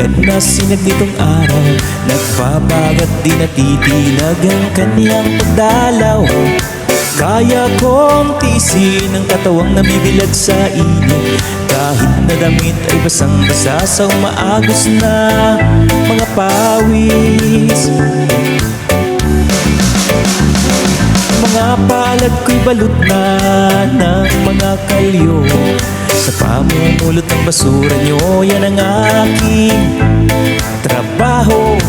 na sinag nitong araw, nagbabagat di natitilag ang kanyang pagdalaw. Kaya kong tiisin ang katawang namibilad sa init, kahit na damit ay basang-basa sa umaagos na mga pawis. Mga palad ko'y balot na ng mga kalyo, sa pamumulot ng basura nyo, yan ang aking trabaho.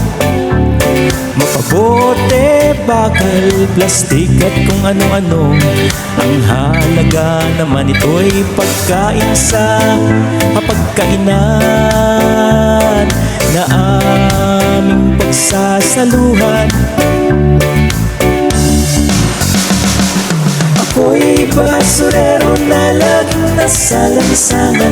Mapabote, bakal, plastik at kung ano-ano. Ang halaga naman ito'y pagkain sa mapagkainan na aming pagsasaluhan. Ako'y basurero na laging nasa lansangan,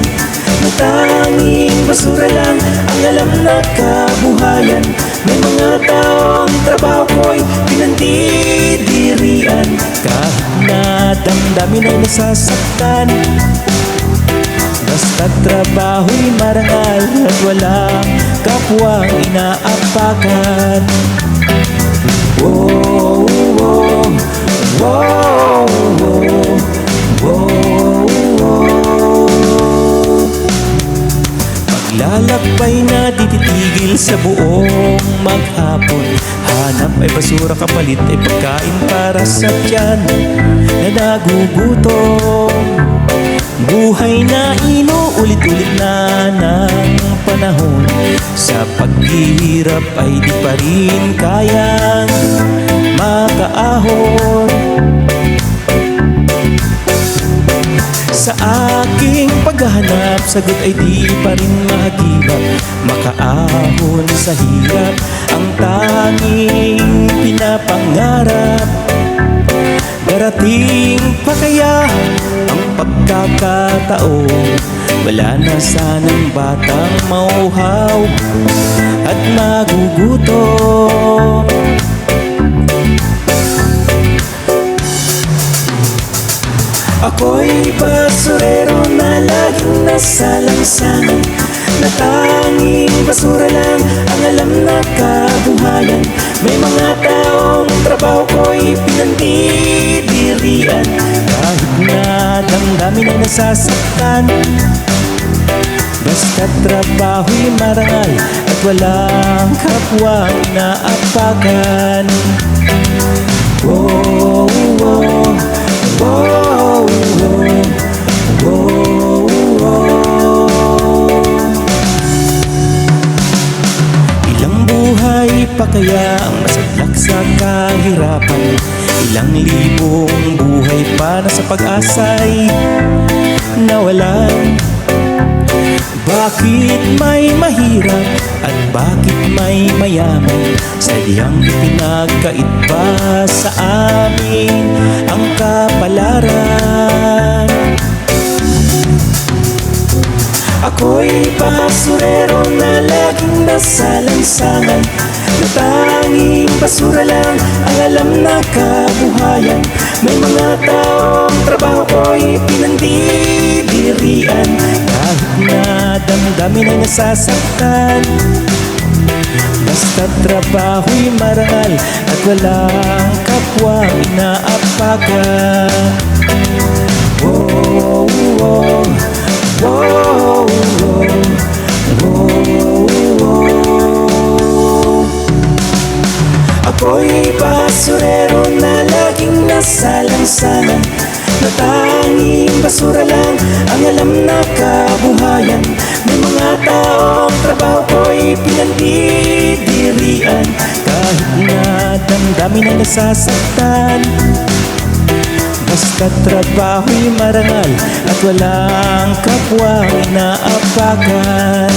na tanging basura lang ang alam na kabuhayan. May mga taong trabaho ko'y pinandidirian, kahit na damdamin ay nasasaktan. Basta't trabaho'y marangal at walang kapwang inaapakan. Wow, wow, wow, wow, wow. Paglalakbay na di titigil sa buong maghapon, hanap ay basura kapalit ay pagkain para sa tiyan na nagugutom. Buhay na inuulit-ulit na ng panahon, sa paghihirap ay di pa rin kayang makaahon. Sa aking paghahanap, sagot ay di pa rin mahagilap, makaahon sa hirap ang tanging pinapangarap. Darating pa kaya ang pagkakataon, wala na sanang batang mauhaw at magugutom. Ako'y basurero na laging nasa lansangan, na tanging basura lang ang alam na kabuhayan. May mga taong trabaho ko'y pinandidirian, kahit na damdamin ay nasasaktan. Basta't trabaho'y marangal at walang kapwang inaapakan. Wow, wow, wow, wow, wow. Ilang buhay pa kaya ang masadlak sa kahirapan? Ilang libong buhay pa na sa pag-asa'y nawalan? Bakit may mahirap at bakit may mayaman? Sadyang ipinagkait ba sa amin ang kapalaran? Ako'y basurero na laging nasa lansangan, na tanging basura lang ang alam na kabuhayan. May mga taong trabaho ko'y pinandidirian, kahit na damdamin ay nasasaktan. Basta't trabaho'y marangal at walang kapwang inaapakan. Wow, wow, wow, wow, wow. Ako'y basurero na laging nasa lansangan, na tanging basura lang ang alam na kabuhayan. May mga taong trabaho ko'y pinandidirian, kahit na damdamin ay nasasaktan. Basta't trabaho'y marangal at walang kapwang inaapakan.